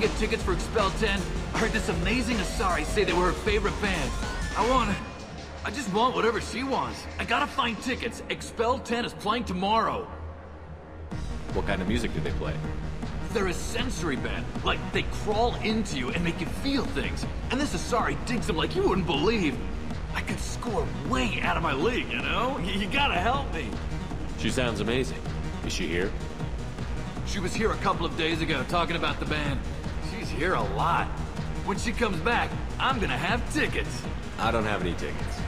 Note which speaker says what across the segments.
Speaker 1: to get tickets for Expel 10? I heard this amazing Asari say they were her favorite band. I just want whatever she wants. I gotta find tickets. Expel 10 is playing tomorrow.
Speaker 2: What kind of music do they play?
Speaker 1: They're a sensory band. Like, they crawl into you and make you feel things. And this Asari digs them like you wouldn't believe. I could score way out of my league, you know? You gotta help me.
Speaker 2: She sounds amazing. Is she here?
Speaker 1: She was here a couple of days ago talking about the band. She's here a lot. When she comes back, I'm gonna have tickets.
Speaker 2: I don't have any tickets.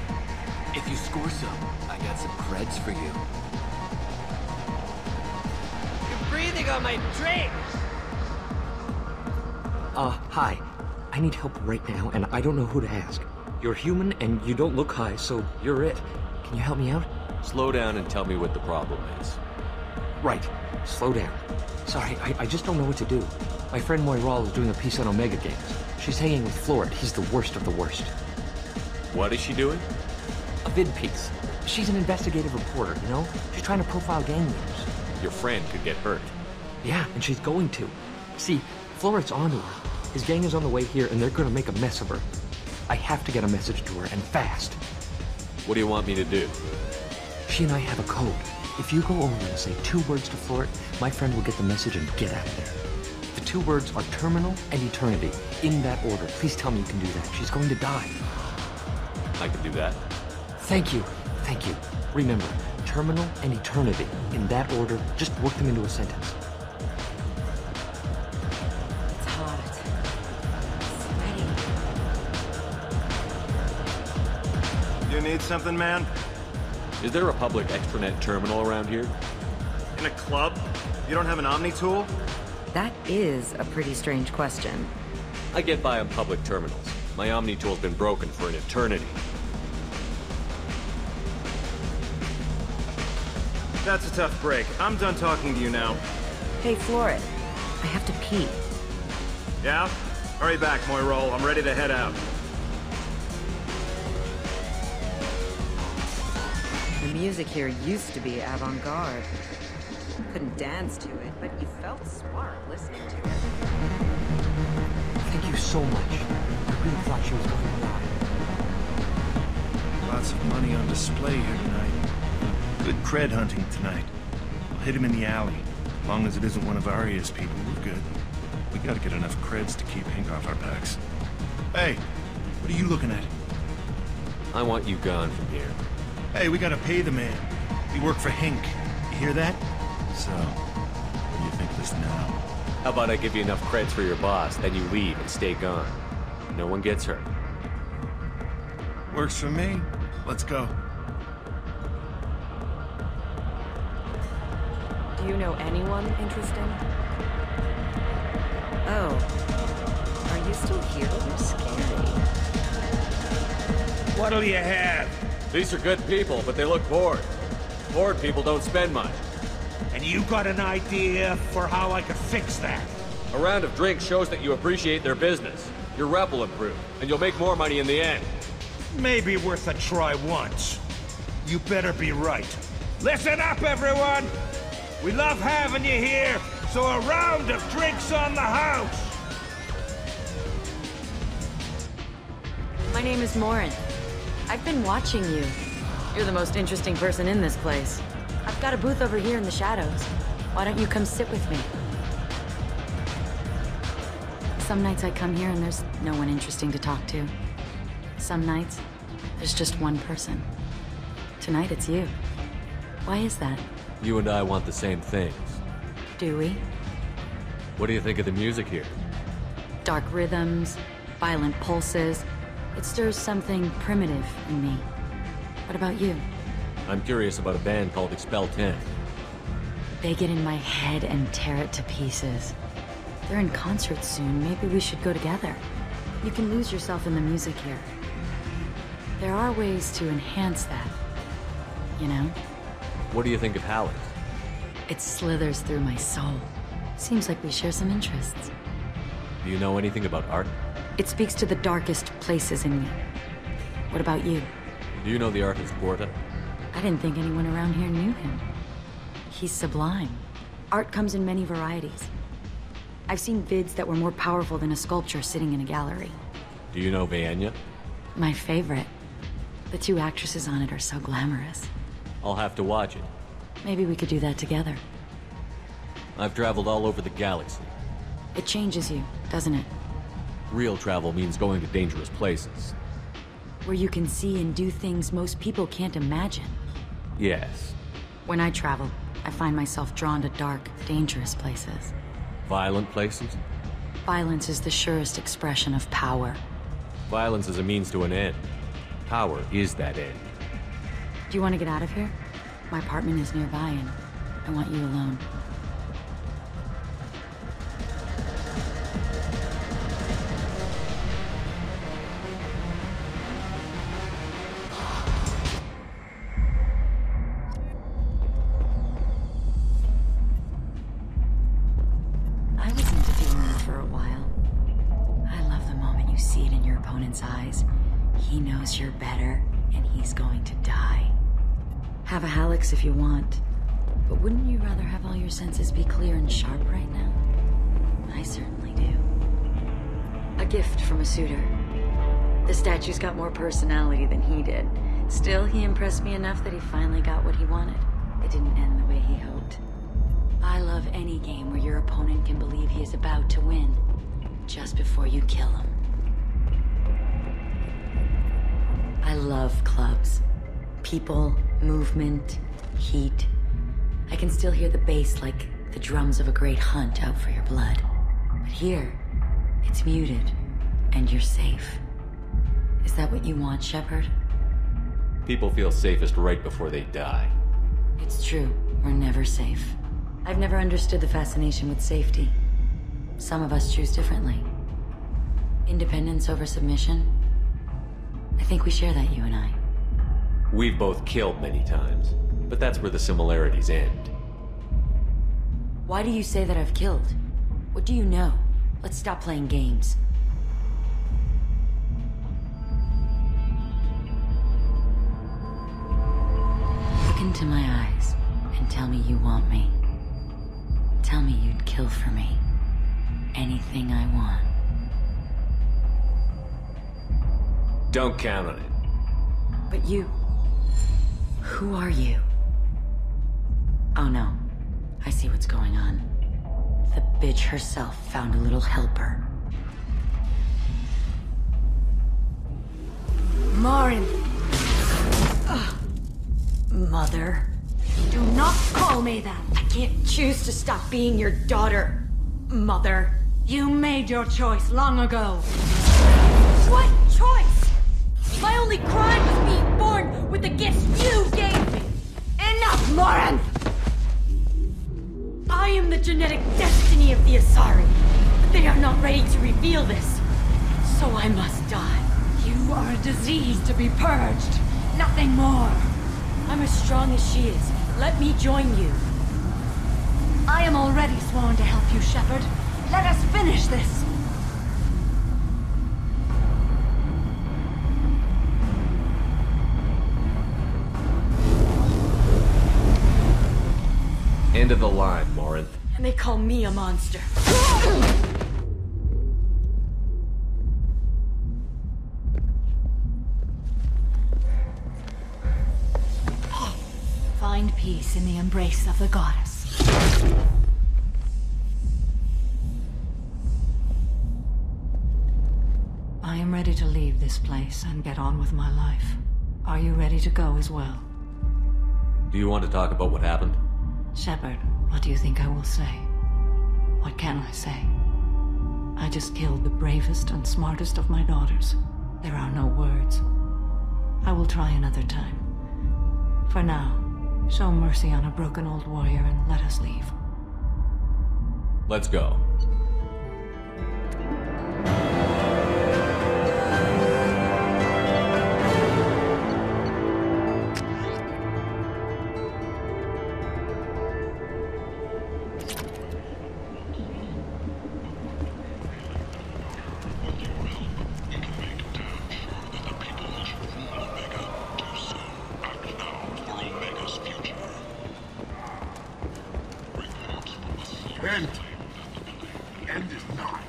Speaker 1: If you score some, I got some creds for you.
Speaker 3: You're breathing on my drink!
Speaker 4: Hi. I need help right now, and I don't know who to ask. You're human, and you don't look high, so you're it. Can you help me out?
Speaker 2: Slow down and tell me what the problem is.
Speaker 4: Right. Slow down. Sorry, I just don't know what to do. My friend Moiral is doing a piece on Omega Games. She's hanging with Florid. He's the worst of the worst.
Speaker 2: What is she doing?
Speaker 4: A vid piece. She's an investigative reporter, you know? She's trying to profile gang leaders.
Speaker 2: Your friend could get hurt.
Speaker 4: Yeah, and she's going to. See, Florid's onto her. His gang is on the way here, and they're gonna make a mess of her. I have to get a message to her, and fast.
Speaker 2: What do you want me to do?
Speaker 4: She and I have a code. If you go over and say 2 words to Florid, my friend will get the message and get out of there. The 2 words are terminal and eternity. In that order. Please tell me you can do that. She's going to die.
Speaker 2: I can do that.
Speaker 4: Thank you. Thank you. Remember, terminal and eternity. In that order, just work them into a sentence.
Speaker 5: It's hot. Sweaty.
Speaker 6: You need something, man?
Speaker 2: Is there a public extranet terminal around here?
Speaker 6: In a club? You don't have an Omni tool?
Speaker 5: That is a pretty strange question.
Speaker 2: I get by on public terminals. My Omni tool's been broken for an eternity.
Speaker 6: That's a tough break. I'm done talking to you now.
Speaker 5: Hey, Florid. I have to pee.
Speaker 6: Yeah? Hurry back, Moiral. I'm ready to head out.
Speaker 5: The music here used to be avant-garde. Couldn't dance to it, but you felt smart listening to it.
Speaker 4: Thank you so much. I really thought she was going to die.
Speaker 7: Lots of money on display here tonight. Good cred hunting tonight. We'll hit him in the alley. As long as it isn't one of Arya's people, we're good. We gotta get enough creds to keep Hank off our backs. Hey, what are you looking at?
Speaker 2: I want you gone from here.
Speaker 7: Hey, we gotta pay the man. We work for Hank. You hear that? So, what do you think of this now?
Speaker 2: How about I give you enough creds for your boss, then you leave and stay gone. No one gets hurt.
Speaker 7: Works for me. Let's go.
Speaker 5: Do you know anyone interesting? Oh. Are you still here? You're scary.
Speaker 3: What'll you have?
Speaker 2: These are good people, but they look bored. Bored people don't spend much.
Speaker 3: And you got an idea for how I could fix that?
Speaker 2: A round of drinks shows that you appreciate their business. Your rep will improve, and you'll make more money in the end.
Speaker 3: Maybe worth a try once. You better be right. Listen up, everyone! We love having you here, so a round of drinks on the house!
Speaker 5: My name is Morin. I've been watching you. You're the most interesting person in this place. I've got a booth over here in the shadows. Why don't you come sit with me? Some nights I come here and there's no one interesting to talk to. Some nights, there's just one person. Tonight it's you. Why is that?
Speaker 2: You and I want the same things.
Speaker 5: Do we?
Speaker 2: What do you think of the music here?
Speaker 5: Dark rhythms, violent pulses. It stirs something primitive in me. What about you?
Speaker 2: I'm curious about a band called Expel 10.
Speaker 5: They get in my head and tear it to pieces. They're in concert soon. Maybe we should go together. You can lose yourself in the music here. There are ways to enhance that. You know?
Speaker 2: What do you think of Halleck?
Speaker 5: It slithers through my soul. Seems like we share some interests.
Speaker 2: Do you know anything about art?
Speaker 5: It speaks to the darkest places in me. What about you?
Speaker 2: Do you know the artist Gorda?
Speaker 5: I didn't think anyone around here knew him. He's sublime. Art comes in many varieties. I've seen vids that were more powerful than a sculpture sitting in a gallery.
Speaker 2: Do you know Vanya?
Speaker 5: My favorite. The two actresses on it are so glamorous.
Speaker 2: I'll have to watch it.
Speaker 5: Maybe we could do that together.
Speaker 2: I've traveled all over the galaxy.
Speaker 5: It changes you, doesn't it?
Speaker 2: Real travel means going to dangerous places.
Speaker 5: Where you can see and do things most people can't imagine.
Speaker 2: Yes.
Speaker 5: When I travel, I find myself drawn to dark, dangerous places.
Speaker 2: Violent places?
Speaker 5: Violence is the surest expression of power.
Speaker 2: Violence is a means to an end. Power is that end.
Speaker 5: Do you want to get out of here? My apartment is nearby and I want you alone. I was into doing that for a while. I love the moment you see it in your opponent's eyes. He knows you're better, and he's going to die. Have a Hallex if you want, but wouldn't you rather have all your senses be clear and sharp right now? I certainly do. A gift from a suitor. The statue's got more personality than he did. Still, he impressed me enough that he finally got what he wanted. It didn't end the way he hoped. I love any game where your opponent can believe he is about to win, just before you kill him. I love clubs. People, movement, heat. I can still hear the bass like the drums of a great hunt out for your blood. But here, it's muted, and you're safe. Is that what you want, Shepard?
Speaker 2: People feel safest right before they die.
Speaker 5: It's true, we're never safe. I've never understood the fascination with safety. Some of us choose differently. Independence over submission? I think we share that, you and I.
Speaker 2: We've both killed many times, but that's where the similarities end.
Speaker 5: Why do you say that I've killed? What do you know? Let's stop playing games. Look into my eyes and tell me you want me. Tell me you'd kill for me. Anything I want.
Speaker 2: Don't count on it.
Speaker 5: But you... Who are you? Oh no. I see what's going on. The bitch herself found a little helper. Marin! Mother.
Speaker 8: Do not call me that!
Speaker 5: I can't choose to stop being your daughter, Mother.
Speaker 8: You made your choice long ago.
Speaker 5: What choice? My only crime was being born with the gifts you gave me. Enough, Morin! I am the genetic destiny of the Asari, but they are not ready to reveal this, so I must die.
Speaker 8: You are a disease to be purged. Nothing more.
Speaker 5: I'm as strong as she is. Let me join you.
Speaker 8: I am already sworn to help you, Shepard. Let us finish this.
Speaker 2: End of the line, Morinth.
Speaker 5: And they call me a monster.
Speaker 8: Find peace in the embrace of the goddess. I am ready to leave this place and get on with my life. Are you ready to go as well?
Speaker 2: Do you want to talk about what happened?
Speaker 8: Shepard, what do you think I will say? What can I say? I just killed the bravest and smartest of my daughters. There are no words. I will try another time. For now, show mercy on a broken old warrior and let us leave.
Speaker 2: Let's go.
Speaker 9: end is nigh.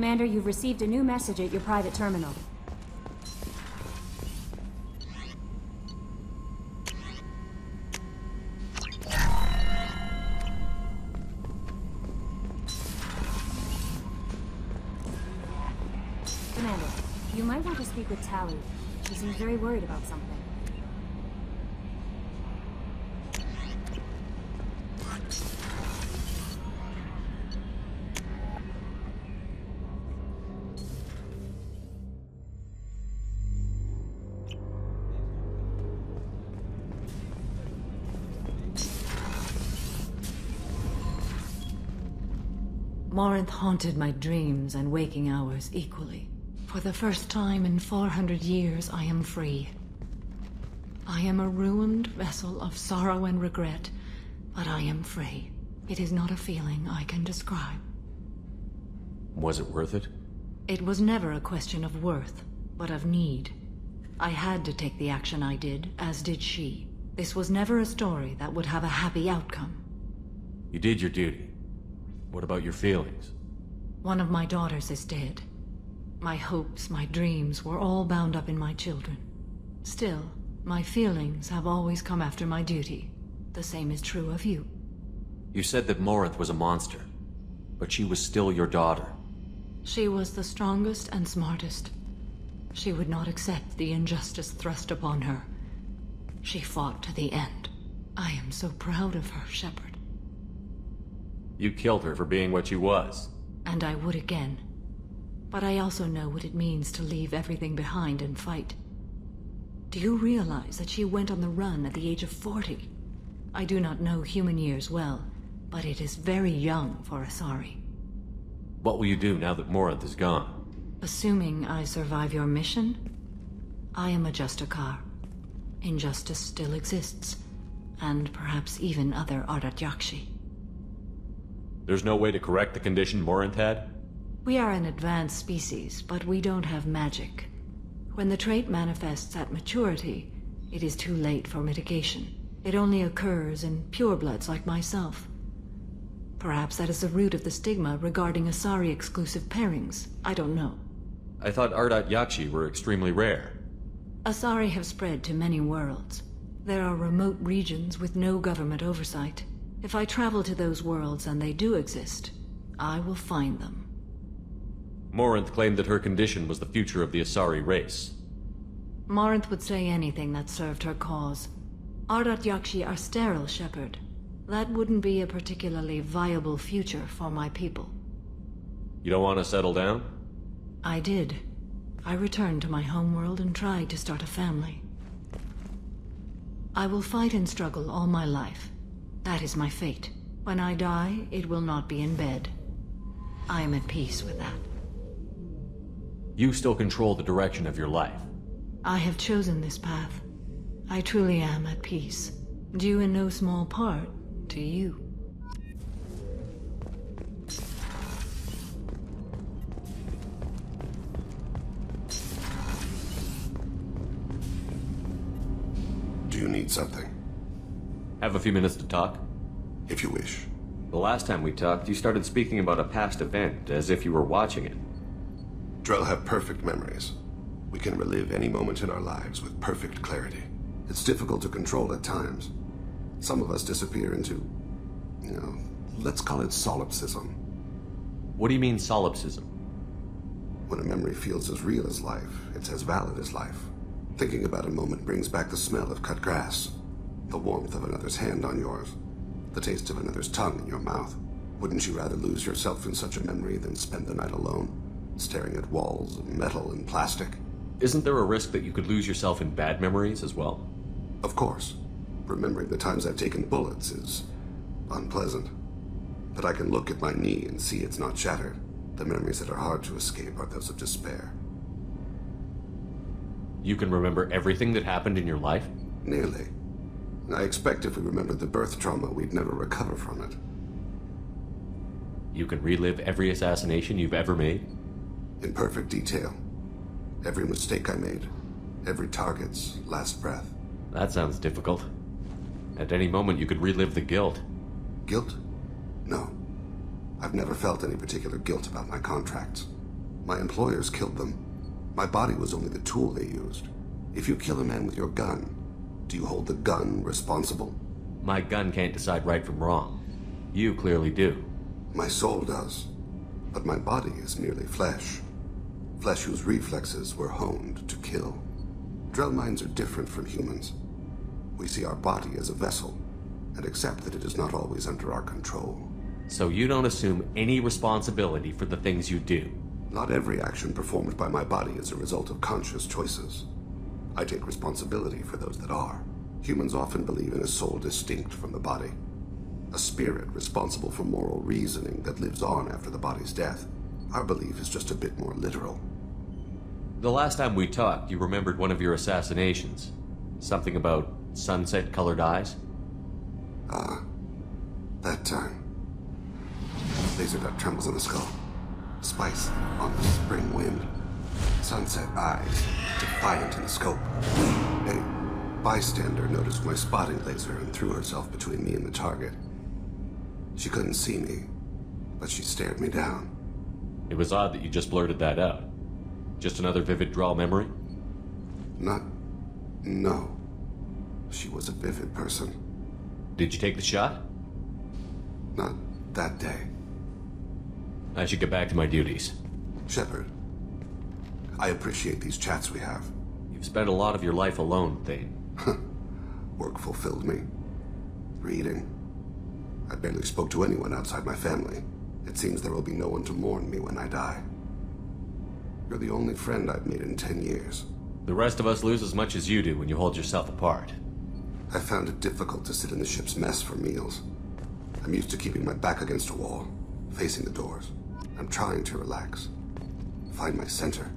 Speaker 10: Commander, you've received a new message at your private terminal. Commander, you might want to speak with Tally. She seems very worried about something.
Speaker 8: Morinth haunted my dreams and waking hours equally. For the first time in 400 years, I am free. I am a ruined vessel of sorrow and regret, but I am free. It is not a feeling I can describe.
Speaker 2: Was it worth it?
Speaker 8: It was never a question of worth, but of need. I had to take the action I did, as did she. This was never a story that would have a happy outcome.
Speaker 2: You did your duty. What about your feelings?
Speaker 8: One of my daughters is dead. My hopes, my dreams were all bound up in my children. Still, my feelings have always come after my duty. The same is true of you.
Speaker 2: You said that Morinth was a monster, but she was still your daughter.
Speaker 8: She was the strongest and smartest. She would not accept the injustice thrust upon her. She fought to the end. I am so proud of her, Shepard.
Speaker 2: You killed her for being what she was.
Speaker 8: And I would again. But I also know what it means to leave everything behind and fight. Do you realize that she went on the run at the age of 40? I do not know human years well, but it is very young for Asari.
Speaker 2: What will you do now that Morinth is gone?
Speaker 8: Assuming I survive your mission, I am a Justicar. Injustice still exists, and perhaps even other Ardat Yakshi.
Speaker 2: There's no way to correct the condition Morinth had?
Speaker 8: We are an advanced species, but we don't have magic. When the trait manifests at maturity, it is too late for mitigation. It only occurs in purebloods like myself. Perhaps that is the root of the stigma regarding Asari-exclusive pairings. I don't know.
Speaker 2: I thought Ardat Yakshi were extremely rare.
Speaker 8: Asari have spread to many worlds. There are remote regions with no government oversight. If I travel to those worlds, and they do exist, I will find them.
Speaker 2: Morinth claimed that her condition was the future of the Asari race.
Speaker 8: Morinth would say anything that served her cause. Ardat Yakshi are sterile, Shepard. That wouldn't be a particularly viable future for my people.
Speaker 2: You don't want to settle down?
Speaker 8: I did. I returned to my homeworld and tried to start a family. I will fight and struggle all my life. That is my fate. When I die, it will not be in bed. I am at peace with that.
Speaker 2: You still control the direction of your life.
Speaker 8: I have chosen this path. I truly am at peace. Due in no small part to you.
Speaker 9: Do you need something?
Speaker 2: Have a few minutes to talk?
Speaker 9: If you wish.
Speaker 2: The last time we talked, you started speaking about a past event, as if you were watching it.
Speaker 9: Drell have perfect memories. We can relive any moment in our lives with perfect clarity. It's difficult to control at times. Some of us disappear into, let's call it solipsism.
Speaker 2: What do you mean, solipsism?
Speaker 9: When a memory feels as real as life, it's as valid as life. Thinking about a moment brings back the smell of cut grass, the warmth of another's hand on yours, The taste of another's tongue in your mouth. Wouldn't you rather lose yourself in such a memory than spend the night alone, staring at walls of metal and plastic?
Speaker 2: Isn't there a risk that you could lose yourself in bad memories as well?
Speaker 9: Of course. Remembering the times I've taken bullets is unpleasant. But I can look at my knee and see it's not shattered. The memories that are hard to escape are those of despair.
Speaker 2: You can remember everything that happened in your life?
Speaker 9: Nearly. I expect if we remembered the birth trauma, we'd never recover from it.
Speaker 2: You can relive every assassination you've ever made?
Speaker 9: In perfect detail. Every mistake I made. Every target's last breath.
Speaker 2: That sounds difficult. At any moment, you could relive the guilt.
Speaker 9: Guilt? No. I've never felt any particular guilt about my contracts. My employers killed them. My body was only the tool they used. If you kill a man with your gun, do you hold the gun responsible?
Speaker 2: My gun can't decide right from wrong. You clearly do.
Speaker 9: My soul does. But my body is merely flesh. Flesh whose reflexes were honed to kill. Drell minds are different from humans. We see our body as a vessel, and accept that it is not always under our control.
Speaker 2: So you don't assume any responsibility for the things you do?
Speaker 9: Not every action performed by my body is a result of conscious choices. I take responsibility for those that are. Humans often believe in a soul distinct from the body. A spirit responsible for moral reasoning that lives on after the body's death. Our belief is just a bit more literal.
Speaker 2: The last time we talked, you remembered one of your assassinations. Something about sunset-colored eyes?
Speaker 9: That time. Laser dot trembles in the skull. Spice on the spring wind. Sunset eyes, defiant in the scope. A bystander noticed my spotting laser and threw herself between me and the target. She couldn't see me, but she stared me down.
Speaker 2: It was odd that you just blurted that out. Just another vivid draw memory?
Speaker 9: No. She was a vivid person.
Speaker 2: Did you take the shot?
Speaker 9: Not that day.
Speaker 2: I should get back to my duties.
Speaker 9: Shepard, I appreciate these chats we have.
Speaker 2: You've spent a lot of your life alone, Thane.
Speaker 9: Work fulfilled me. Reading. I barely spoke to anyone outside my family. It seems there will be no one to mourn me when I die. You're the only friend I've made in 10 years.
Speaker 2: The rest of us lose as much as you do when you hold yourself apart.
Speaker 9: I found it difficult to sit in the ship's mess for meals. I'm used to keeping my back against a wall, facing the doors. I'm trying to relax. Find my center.